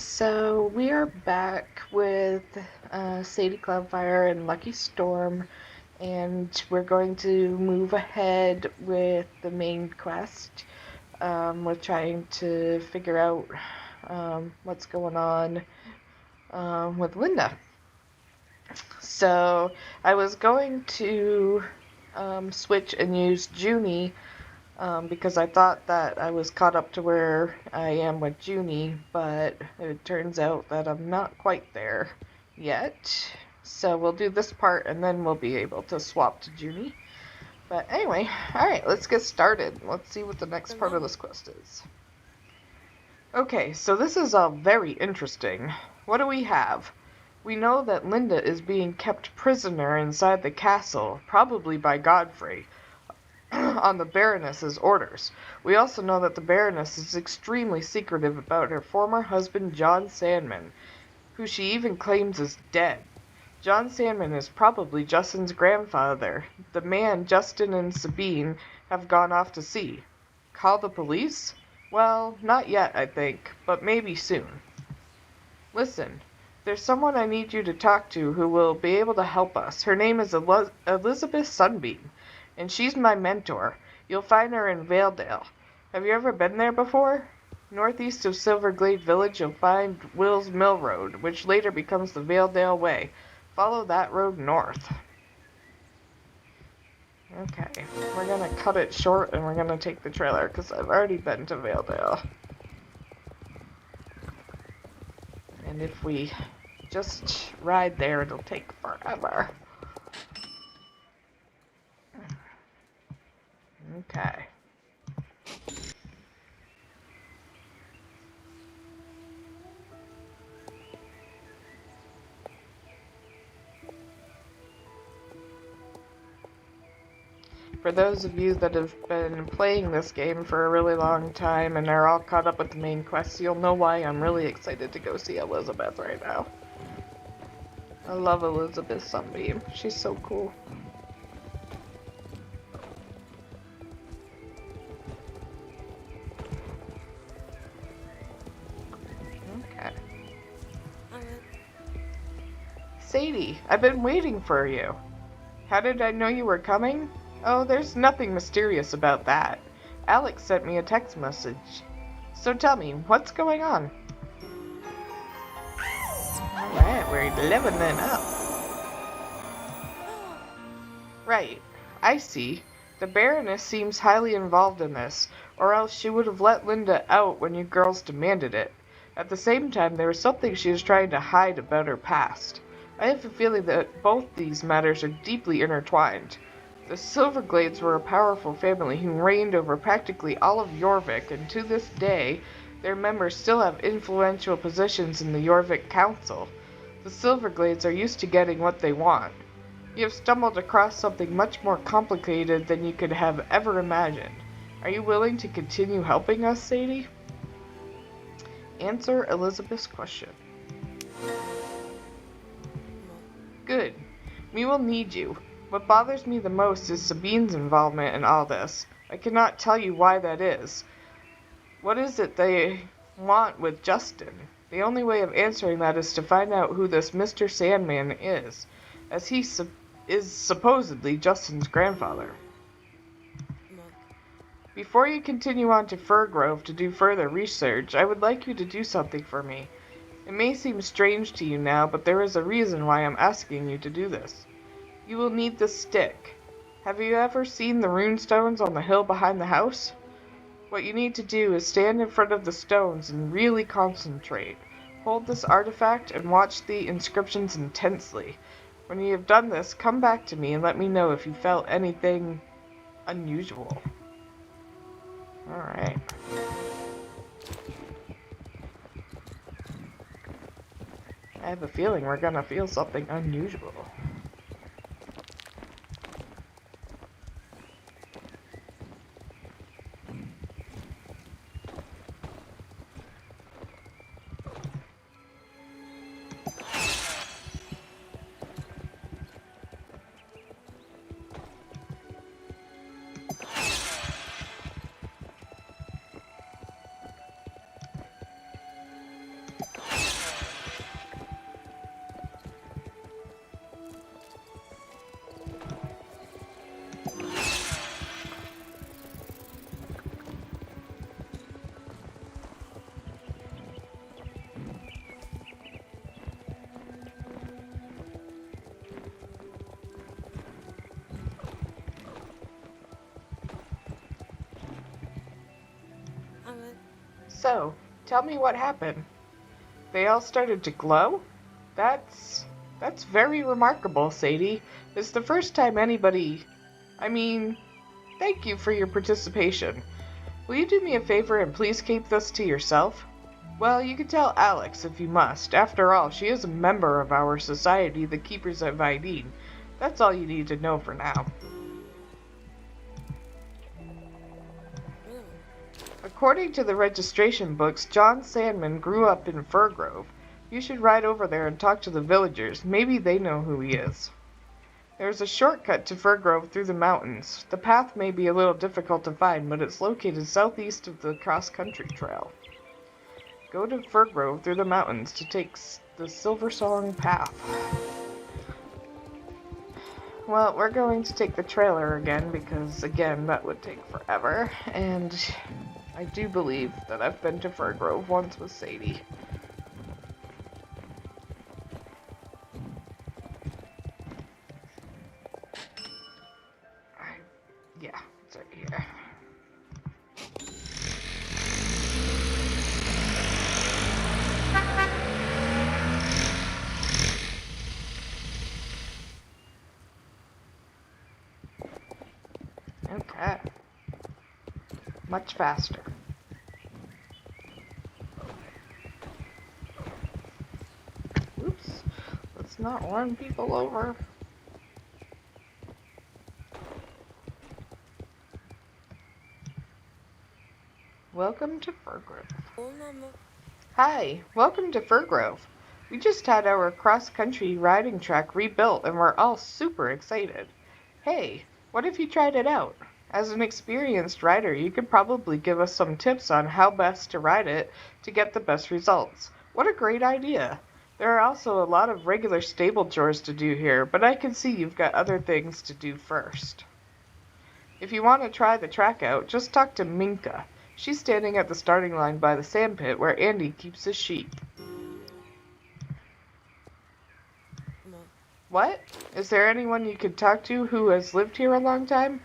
So we are back with Sadie Cloudfire and Lucky Storm, and we're going to move ahead with the main quest. We're trying to figure out what's going on with Linda. So I was going to switch and use Junie because I thought that I was caught up to where I am with Junie, but it turns out that I'm not quite there yet. So we'll do this part and then we'll be able to swap to Junie. But anyway, alright, let's get started. Let's see what the next part of this quest is. Okay, so this is very interesting. What do we have? We know that Linda is being kept prisoner inside the castle, probably by Godfrey, on the Baroness's orders. We also know that the Baroness is extremely secretive about her former husband John Sandman, who she even claims is dead. John Sandman is probably Justin's grandfather. The man Justin and Sabine have gone off to sea. Call the police? Well, not yet, I think, but maybe soon. Listen, there's someone I need you to talk to who will be able to help us. Her name is Elizabeth Sunbeam, and she's my mentor. You'll find her in Valedale. Have you ever been there before? Northeast of Silverglade Village, you'll find Will's Mill Road, which later becomes the Valedale Way. Follow that road north. Okay, we're gonna cut it short and we're gonna take the trailer because I've already been to Valedale. And if we just ride there, it'll take forever. Okay. For those of you that have been playing this game for a really long time and are all caught up with the main quest, you'll know why I'm really excited to go see Elizabeth right now. I love Elizabeth Sunbeam. She's so cool. Okay. Sadie, I've been waiting for you. How did I know you were coming? Oh, there's nothing mysterious about that. Alex sent me a text message. So tell me, what's going on? Alright, we're leveling up. Right, I see. The Baroness seems highly involved in this, or else she would have let Linda out when you girls demanded it. At the same time, there was something she was trying to hide about her past. I have a feeling that both these matters are deeply intertwined. The Silverglades were a powerful family who reigned over practically all of Jorvik, and to this day, their members still have influential positions in the Jorvik Council. The Silverglades are used to getting what they want. You have stumbled across something much more complicated than you could have ever imagined. Are you willing to continue helping us, Sadie? Answer Elizabeth's question. Good. We will need you. What bothers me the most is Sabine's involvement in all this. I cannot tell you why that is. What is it they want with Justin? The only way of answering that is to find out who this Mr. Sandman is, as he is supposedly Justin's grandfather. Before you continue on to Firgrove to do further research, I would like you to do something for me. It may seem strange to you now, but there is a reason why I'm asking you to do this. You will need this stick. Have you ever seen the runestones on the hill behind the house? What you need to do is stand in front of the stones and really concentrate. Hold this artifact and watch the inscriptions intensely. When you have done this, come back to me and let me know if you felt anything unusual. Alright. I have a feeling we're gonna feel something unusual. So, tell me what happened. They all started to glow? That's that's very remarkable, Sadie. It's the first time anybody I mean, thank you for your participation. Will you do me a favor and please keep this to yourself? Well, you can tell Alex if you must. After all, she is a member of our society, the Keepers of Vidine. That's all you need to know for now. According to the registration books, John Sandman grew up in Fir Grove. You should ride over there and talk to the villagers. Maybe they know who he is. There's a shortcut to Fir Grove through the mountains. The path may be a little difficult to find, but it's located southeast of the cross-country trail. Go to Fir Grove through the mountains to take the Silver Song path. Well, we're going to take the trailer again because, again, that would take forever. And I do believe that I've been to Fir Grove once with Sadie. Yeah, it's right here. Okay. Much faster. Oops. Let's not run people over. Welcome to Fir Grove. Hi, welcome to Fir Grove. We just had our cross-country riding track rebuilt and we're all super excited. Hey, what if you tried it out? As an experienced rider, you could probably give us some tips on how best to ride it to get the best results. What a great idea! There are also a lot of regular stable chores to do here, but I can see you've got other things to do first. If you want to try the track out, just talk to Minka. She's standing at the starting line by the sandpit where Andy keeps his sheep. What? Is there anyone you could talk to who has lived here a long time?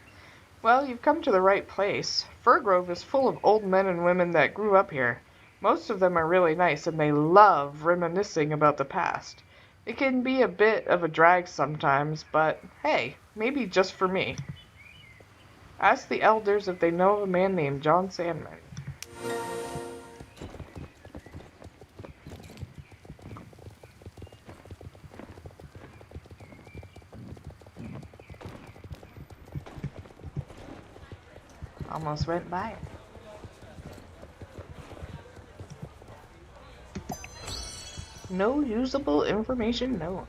Well, you've come to the right place. Fir Grove is full of old men and women that grew up here. Most of them are really nice and they love reminiscing about the past. It can be a bit of a drag sometimes, but hey, maybe just for me. Ask the elders if they know of a man named John Sandman. Almost went by it. No usable information known.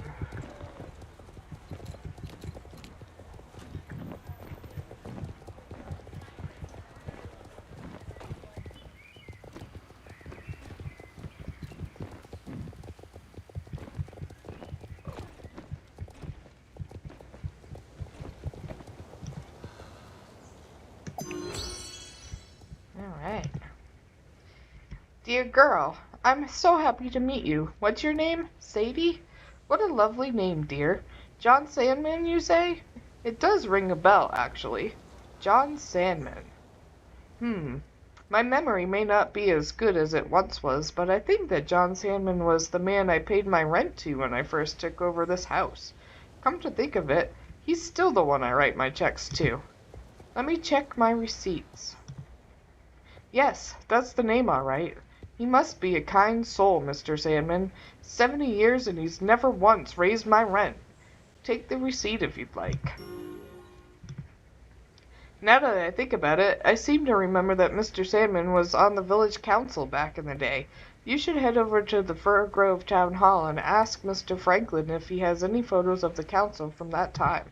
Alright. Dear girl, I'm so happy to meet you. What's your name? Sadie? What a lovely name, dear. John Sandman, you say? It does ring a bell, actually. John Sandman. My memory may not be as good as it once was, but I think that John Sandman was the man I paid my rent to when I first took over this house. Come to think of it, he's still the one I write my checks to. Let me check my receipts. Yes, that's the name all right. He must be a kind soul, Mr. Sandman. 70 years and he's never once raised my rent. Take the receipt if you'd like. Now that I think about it, I seem to remember that Mr. Sandman was on the village council back in the day. You should head over to the Fir Grove Town Hall and ask Mr. Franklin if he has any photos of the council from that time.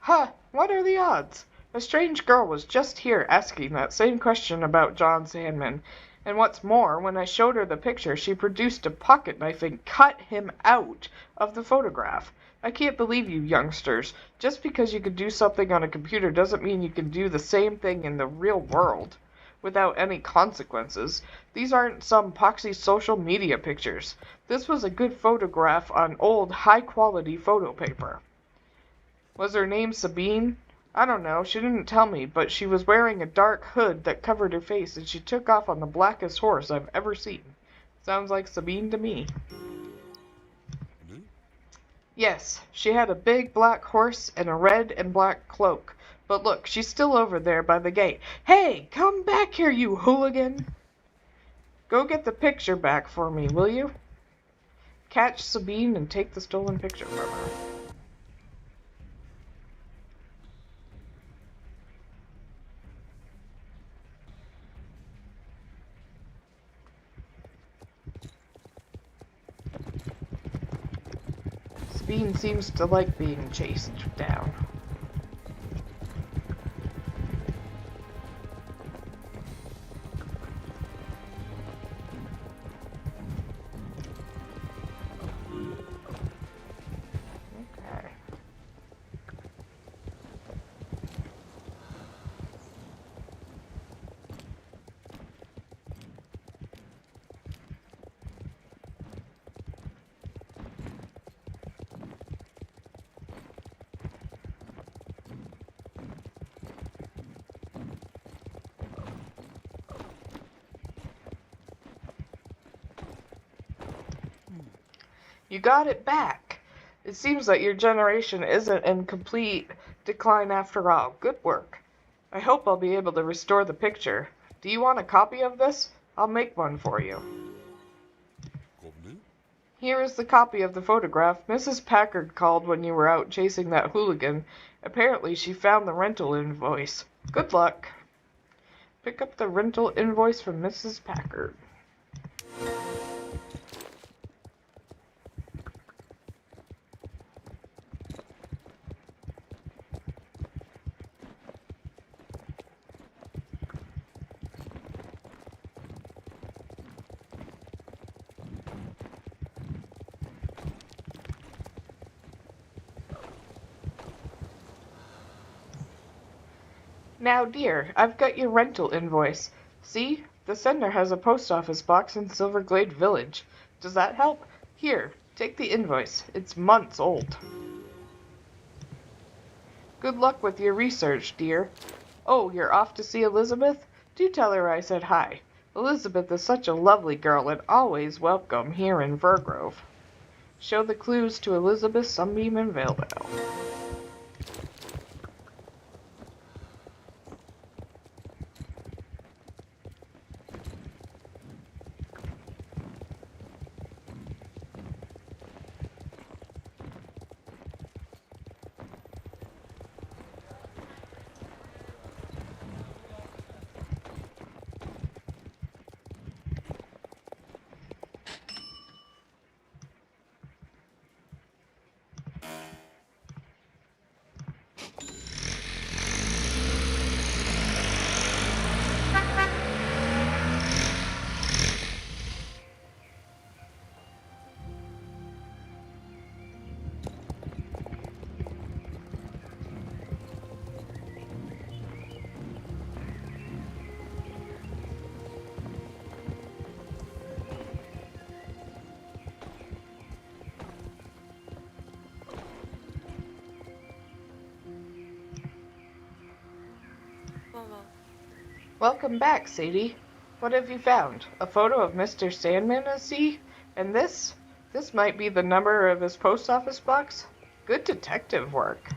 Huh, what are the odds? A strange girl was just here asking that same question about John Sandman, And what's more, when I showed her the picture, she produced a pocket knife and cut him out of the photograph. I can't believe you youngsters. Just because you can do something on a computer doesn't mean you can do the same thing in the real world without any consequences. These aren't some poxy social media pictures. This was a good photograph on old, high-quality photo paper. Was her name Sabine? I don't know, she didn't tell me, but she was wearing a dark hood that covered her face, and she took off on the blackest horse I've ever seen. Sounds like Sabine to me. Yes, she had a big black horse and a red and black cloak. But look, she's still over there by the gate. Hey, come back here, you hooligan! Go get the picture back for me, will you? Catch Sabine and take the stolen picture from her. Sabine seems to like being chased down. Okay. You got it back. It seems that your generation isn't in complete decline after all. Good work. I hope I'll be able to restore the picture. Do you want a copy of this? I'll make one for you. Here is the copy of the photograph. Mrs. Packard called when you were out chasing that hooligan. Apparently she found the rental invoice. Good luck. Pick up the rental invoice from Mrs. Packard. Now, dear, I've got your rental invoice. See? The sender has a post office box in Silverglade Village. Does that help? Here, take the invoice. It's months old. Good luck with your research, dear. Oh, you're off to see Elizabeth? Do tell her I said hi. Elizabeth is such a lovely girl and always welcome here in Vergrove. Show the clues to Elizabeth, Sunbeam, and Valevale. Welcome back, Sadie. What have you found? A photo of Mr. Sandman, I see? And this? This might be the number of his post office box? Good detective work.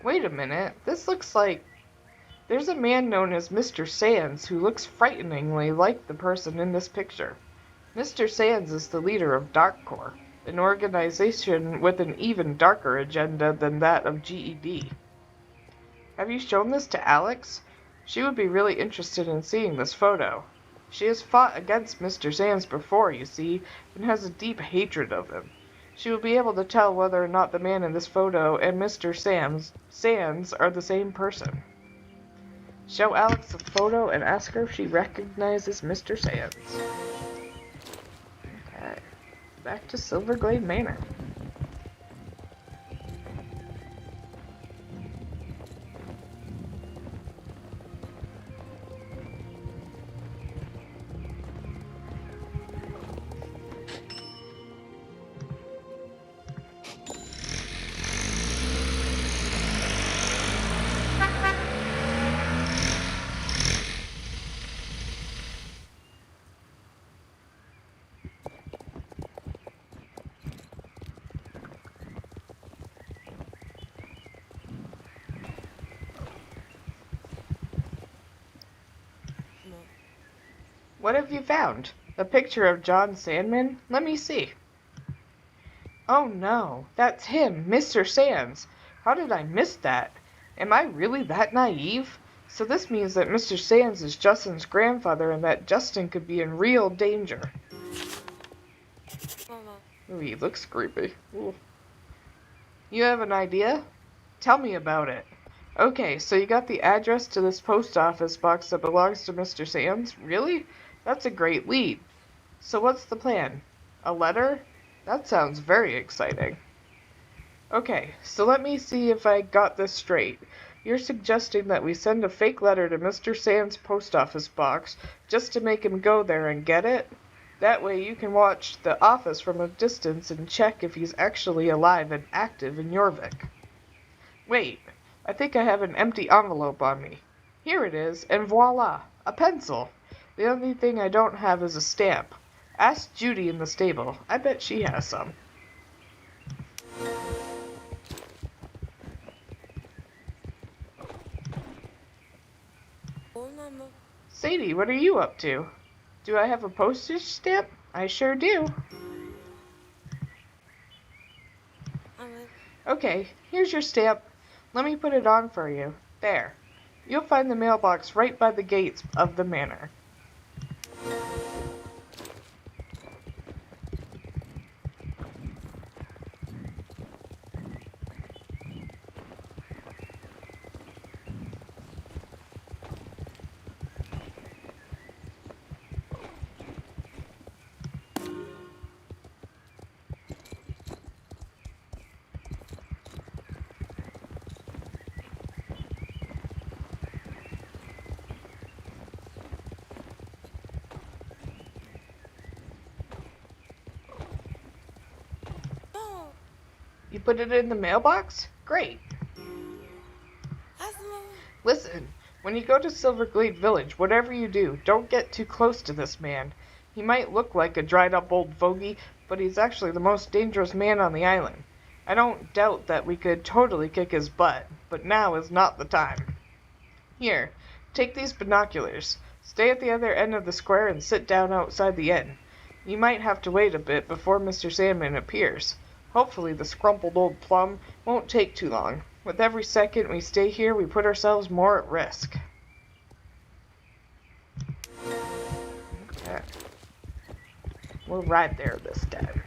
Wait a minute. This looks like... There's a man known as Mr. Sands who looks frighteningly like the person in this picture. Mr. Sands is the leader of Dark Corps, an organization with an even darker agenda than that of GED. Have you shown this to Alex? She would be really interested in seeing this photo. She has fought against Mr. Sands before, you see, and has a deep hatred of him. She will be able to tell whether or not the man in this photo and Mr. Sands are the same person. Show Alex a photo and ask her if she recognizes Mr. Sands. Okay. Back to Silverglade Manor. What have you found? A picture of John Sandman? Let me see. Oh no, that's him, Mr. Sands. How did I miss that? Am I really that naive? So this means that Mr. Sands is Justin's grandfather and that Justin could be in real danger. Ooh, he looks creepy. Ooh. You have an idea? Tell me about it. Okay, so you got the address to this post office box that belongs to Mr. Sands? Really? That's a great lead. So what's the plan? A letter? That sounds very exciting. Okay, so let me see if I got this straight. You're suggesting that we send a fake letter to Mr. Sands' post office box just to make him go there and get it? That way you can watch the office from a distance and check if he's actually alive and active in Jorvik. Wait, I think I have an empty envelope on me. Here it is, and voila, a pencil. The only thing I don't have is a stamp. Ask Judy in the stable. I bet she has some. Sadie, what are you up to? Do I have a postage stamp? I sure do. Okay, here's your stamp. Let me put it on for you. There. You'll find the mailbox right by the gates of the manor. You put it in the mailbox? Great. Listen, when you go to Silverglade Village, whatever you do, don't get too close to this man. He might look like a dried-up old fogey, but he's actually the most dangerous man on the island. I don't doubt that we could totally kick his butt, but now is not the time. Here, take these binoculars. Stay at the other end of the square and sit down outside the inn. You might have to wait a bit before Mr. Sandman appears. Hopefully the scrumpled old plum won't take too long. With every second we stay here, we put ourselves more at risk. Okay. We'll ride there this time.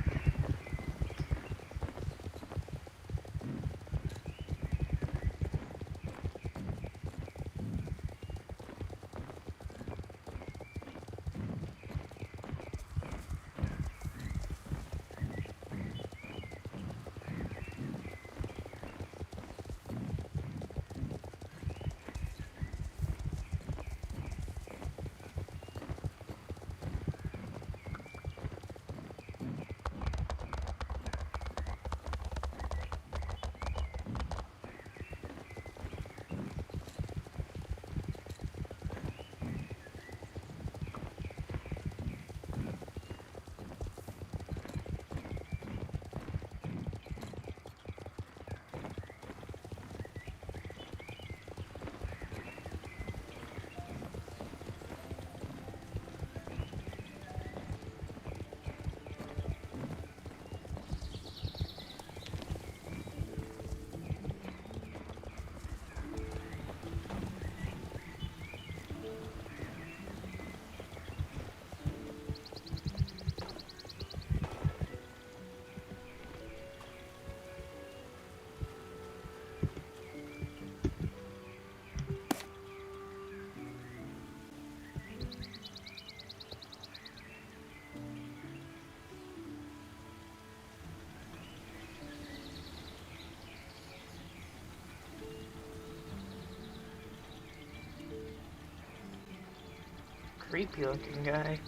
Creepy looking guy.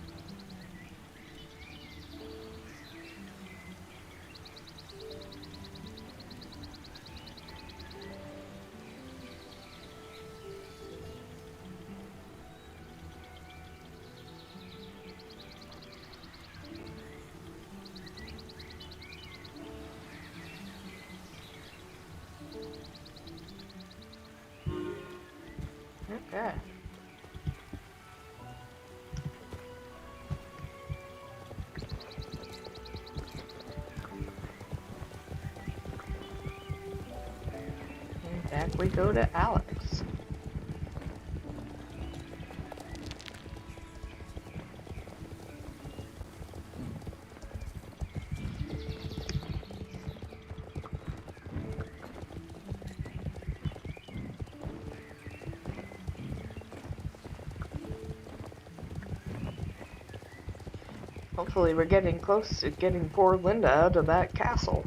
Okay. And back we go to Alex. Hopefully we're getting close to getting poor Linda out of that castle.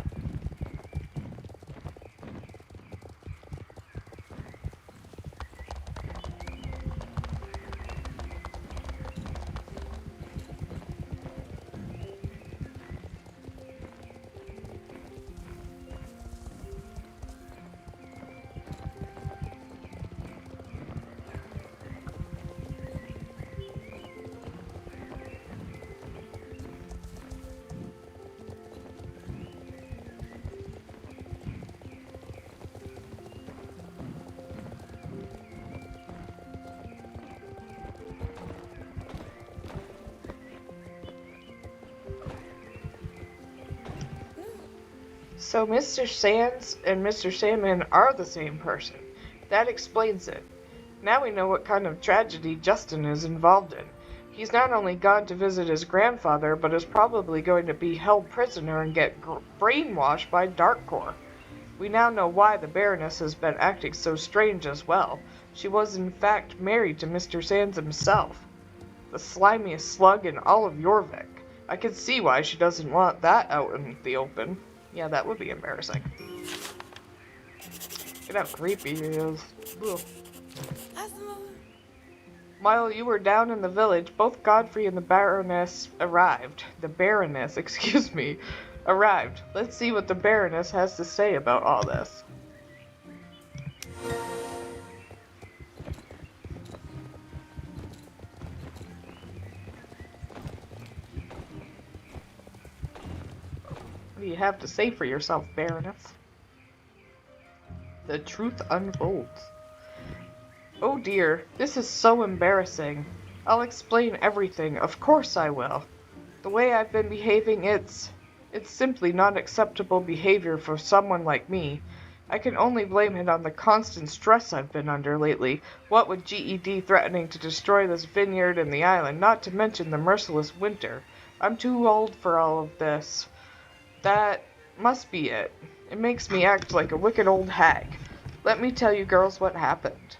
So Mr. Sands and Mr. Salmon are the same person. That explains it. Now we know what kind of tragedy Justin is involved in. He's not only gone to visit his grandfather, but is probably going to be held prisoner and get brainwashed by Darkcore. We now know why the Baroness has been acting so strange as well. She was in fact married to Mr. Sands himself. The slimiest slug in all of Jorvik. I can see why she doesn't want that out in the open. Yeah, that would be embarrassing. Look at how creepy he is. Ugh. While you were down in the village, both Godfrey and the Baroness arrived. The Baroness, excuse me, arrived. Let's see what the Baroness has to say about all this. What do you have to say for yourself, Baroness? The truth unfolds. Oh dear, this is so embarrassing. I'll explain everything, of course I will. The way I've been behaving, it's simply not acceptable behavior for someone like me. I can only blame it on the constant stress I've been under lately, what with GED threatening to destroy this vineyard and the island, not to mention the merciless winter. I'm too old for all of this. That must be it. It makes me act like a wicked old hag. Let me tell you girls what happened.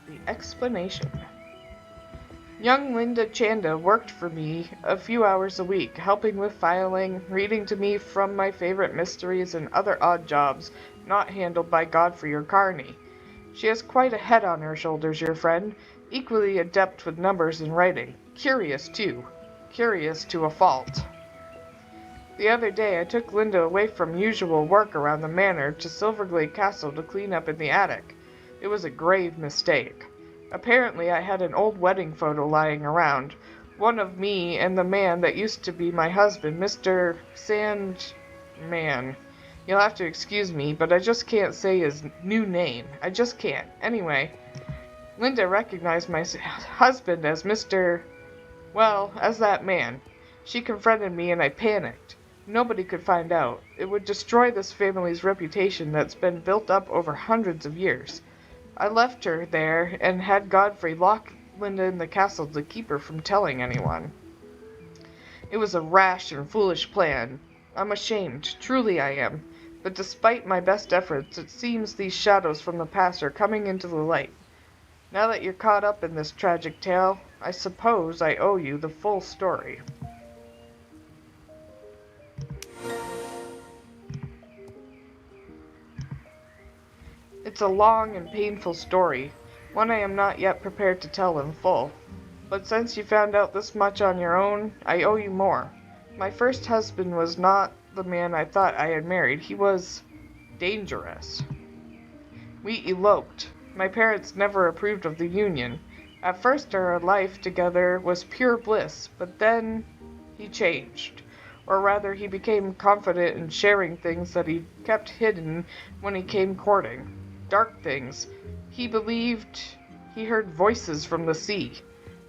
The explanation. Young Linda Chanda worked for me a few hours a week, helping with filing, reading to me from my favorite mysteries, and other odd jobs not handled by Godfrey or Carney. She has quite a head on her shoulders, your friend, equally adept with numbers and writing. Curious, too. Curious to a fault. The other day I took Linda away from usual work around the manor to Silverglade Castle to clean up in the attic. It was a grave mistake. Apparently I had an old wedding photo lying around. One of me and the man that used to be my husband, Mr. Sandman. You'll have to excuse me, but I just can't say his new name. I just can't. Anyway, Linda recognized my husband as as that man. She confronted me and I panicked. Nobody could find out. It would destroy this family's reputation that's been built up over hundreds of years. I left her there and had Godfrey lock Linda in the castle to keep her from telling anyone. It was a rash and foolish plan. I'm ashamed, truly I am. But despite my best efforts, it seems these shadows from the past are coming into the light. Now that you're caught up in this tragic tale, I suppose I owe you the full story. It's a long and painful story. one I am not yet prepared to tell in full. But since you found out this much on your own, I owe you more. My first husband was not the man I thought I had married. He was dangerous. We eloped. My parents never approved of the union. At first our life together was pure bliss, but then he changed. Or rather, he became confident in sharing things that he kept hidden when he came courting. Dark things. He believed he heard voices from the sea.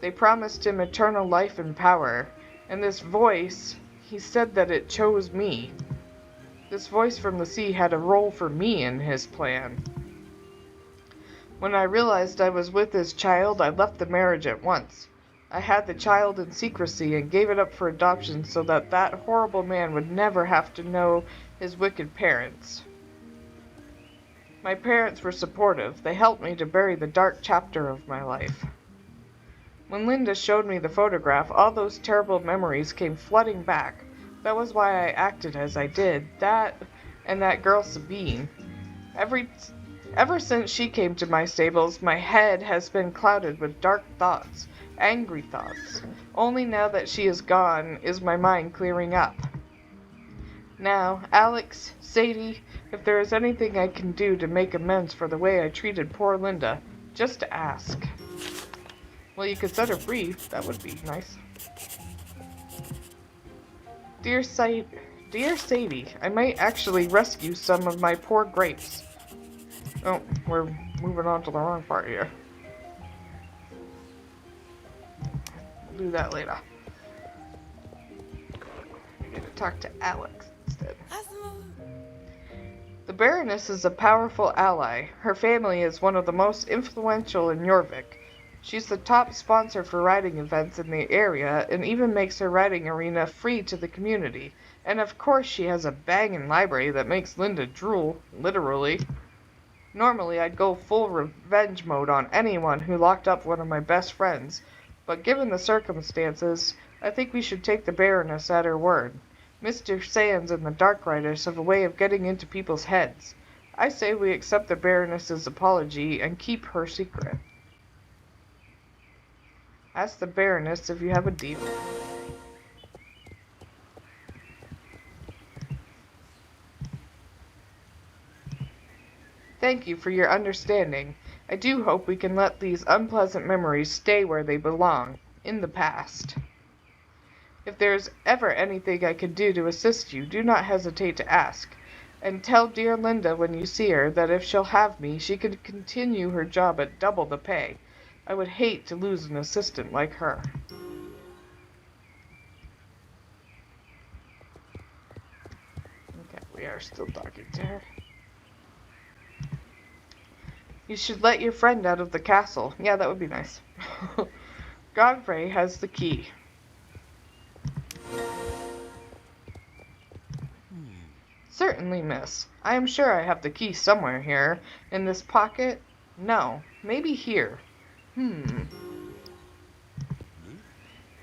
They promised him eternal life and power. And this voice, he said that it chose me. This voice from the sea had a role for me in his plan. When I realized I was with his child, I left the marriage at once. I had the child in secrecy and gave it up for adoption so that that horrible man would never have to know his wicked parents. My parents were supportive. They helped me to bury the dark chapter of my life. When Linda showed me the photograph, all those terrible memories came flooding back. That was why I acted as I did. That and that girl Sabine. Ever since she came to my stables, my head has been clouded with dark thoughts, angry thoughts. Only now that she is gone is my mind clearing up. Now, Alex, Sadie, if there is anything I can do to make amends for the way I treated poor Linda, just ask. Well, you could set her free. That would be nice. Dear Sadie, I might actually rescue some of my poor grapes. Oh, we're moving on to the wrong part here. We'll do that later. I'm going to talk to Alex instead. The Baroness is a powerful ally. Her family is one of the most influential in Jorvik. She's the top sponsor for riding events in the area and even makes her riding arena free to the community. And of course she has a banging library that makes Linda drool, literally. Normally I'd go full revenge mode on anyone who locked up one of my best friends, but given the circumstances, I think we should take the Baroness at her word. Mr. Sands and the Dark Riders have a way of getting into people's heads. I say we accept the Baroness's apology and keep her secret. Ask the Baroness if you have a deal. Thank you for your understanding. I do hope we can let these unpleasant memories stay where they belong, in the past. If there is ever anything I can do to assist you, do not hesitate to ask. And tell dear Linda when you see her that if she'll have me, she can continue her job at double the pay. I would hate to lose an assistant like her. Okay, we are still talking to her. You should let your friend out of the castle. Yeah, that would be nice. Godfrey has the key. Certainly, miss. I am sure I have the key somewhere here. In this pocket? No. Maybe here.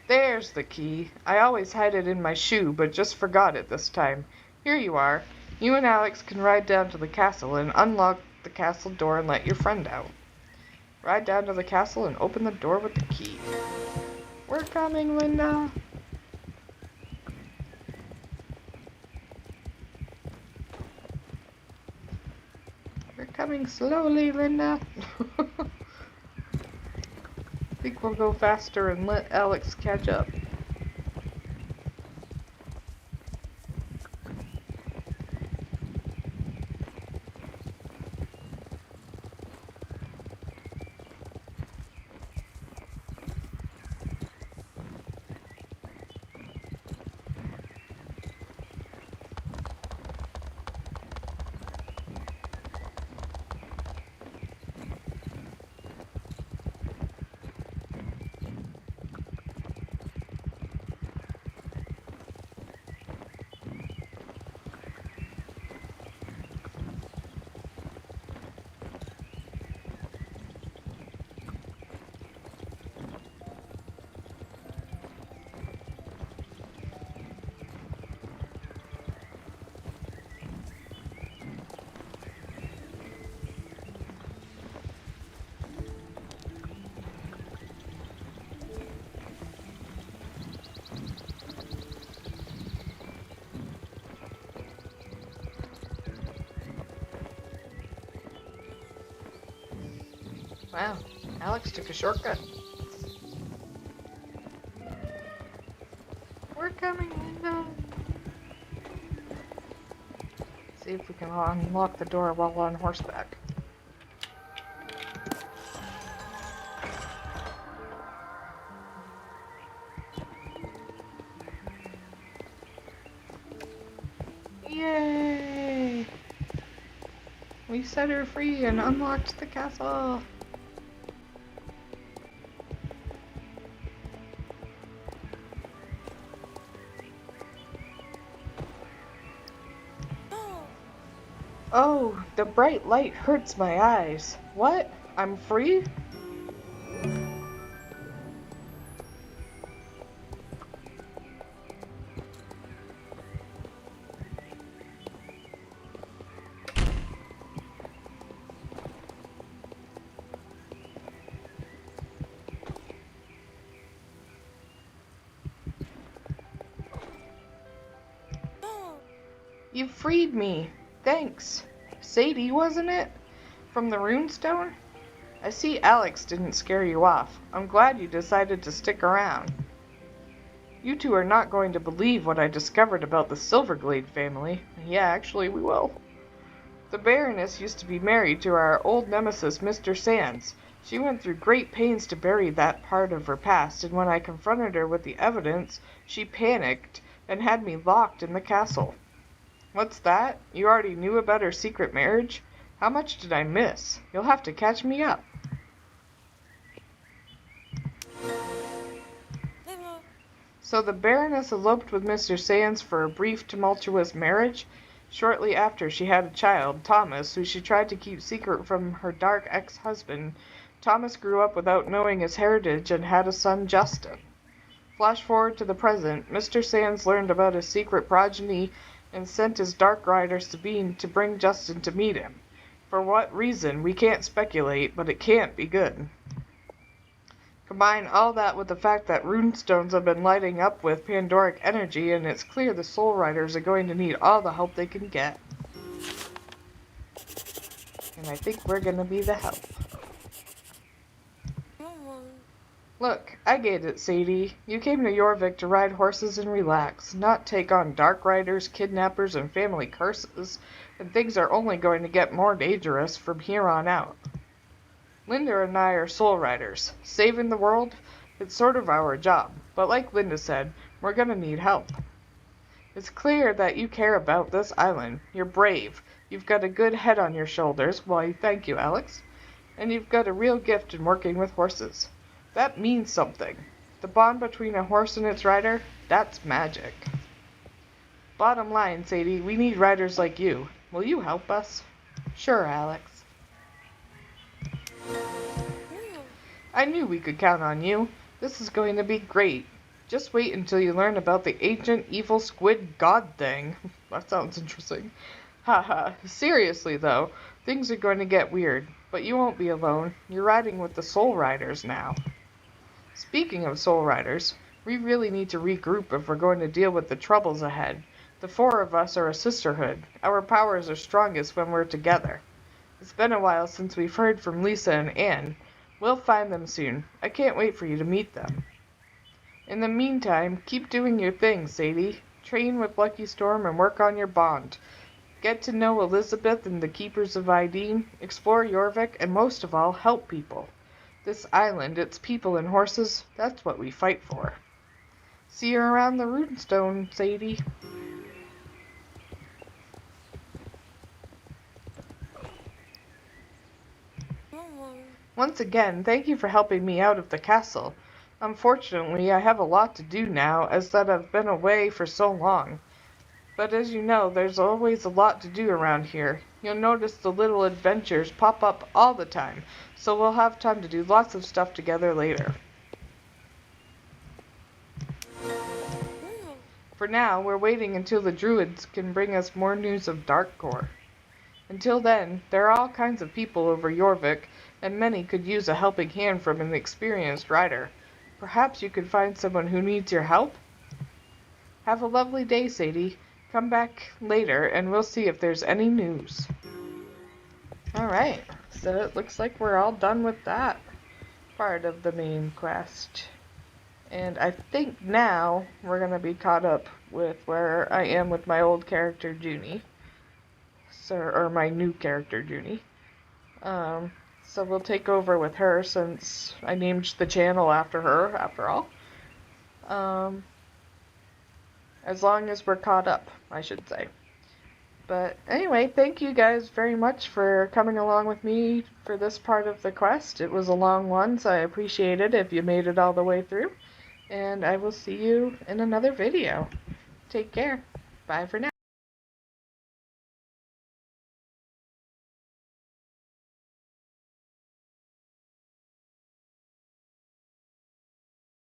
There's the key. I always hide it in my shoe, but just forgot it this time. Here you are. You and Alex can ride down to the castle and unlock the castle door and let your friend out. Ride down to the castle and open the door with the key. We're coming, Linda. We're coming slowly, Linda. I think we'll go faster and let Alex catch up. Wow, Alex took a shortcut. We're coming, Linda. See if we can unlock the door while on horseback. Yay! We set her free and unlocked the castle. Oh, the bright light hurts my eyes. What? I'm free? You freed me. Thanks. Sadie, wasn't it? From the runestone? I see Alex didn't scare you off. I'm glad you decided to stick around. You two are not going to believe what I discovered about the Silverglade family. Yeah, actually, we will. The Baroness used to be married to our old nemesis, Mr. Sands. She went through great pains to bury that part of her past, and when I confronted her with the evidence, she panicked and had me locked in the castle. What's that? You already knew about her secret marriage? How much did I miss? You'll have to catch me up. So the Baroness eloped with Mr. Sands for a brief, tumultuous marriage. Shortly after, she had a child, Thomas, who she tried to keep secret from her dark ex-husband. Thomas grew up without knowing his heritage and had a son, Justin. Flash forward to the present. Mr. Sands learned about his secret progeny and sent his Dark Rider Sabine to bring Justin to meet him. For what reason, we can't speculate, but it can't be good. Combine all that with the fact that runestones have been lighting up with Pandoric energy, and it's clear the Soul Riders are going to need all the help they can get. And I think we're going to be the help. Look, I get it, Sadie. You came to Jorvik to ride horses and relax, not take on Dark Riders, kidnappers, and family curses, and things are only going to get more dangerous from here on out. Linda and I are Soul Riders. Saving the world? It's sort of our job, but like Linda said, we're gonna need help. It's clear that you care about this island. You're brave. You've got a good head on your shoulders. Why, thank you, Alex. And you've got a real gift in working with horses. That means something. The bond between a horse and its rider, that's magic. Bottom line, Sadie, we need riders like you. Will you help us? Sure, Alex. I knew we could count on you. This is going to be great. Just wait until you learn about the ancient evil squid god thing. That sounds interesting. Haha. Seriously, though, things are going to get weird. But you won't be alone. You're riding with the Soul Riders now. Speaking of Soul Riders, we really need to regroup if we're going to deal with the troubles ahead. The four of us are a sisterhood. Our powers are strongest when we're together. It's been a while since we've heard from Lisa and Anne. We'll find them soon. I can't wait for you to meet them. In the meantime, keep doing your thing, Sadie. Train with Lucky Storm and work on your bond. Get to know Elizabeth and the Keepers of Ideen, explore Jorvik, and most of all, help people. This island, its people and horses, that's what we fight for. See you around the runestone, Sadie. Once again, thank you for helping me out of the castle. Unfortunately, I have a lot to do now, as that I've been away for so long. But as you know, there's always a lot to do around here. You'll notice the little adventures pop up all the time, so we'll have time to do lots of stuff together later. For now, we're waiting until the druids can bring us more news of Darkcore. Until then, there are all kinds of people over Jorvik, and many could use a helping hand from an experienced rider. Perhaps you could find someone who needs your help? Have a lovely day, Sadie. Come back later and we'll see if there's any news. Alright, So it looks like we're all done with that part of the main quest. And I think now we're going to be caught up with where I am with my old character, Junie. So, or my new character, Junie. Um, so we'll take over with her since I named the channel after her, after all. Um, as long as we're caught up, I should say. But anyway, thank you guys very much for coming along with me for this part of the quest. It was a long one, so I appreciate it if you made it all the way through. And I will see you in another video. Take care. Bye for now.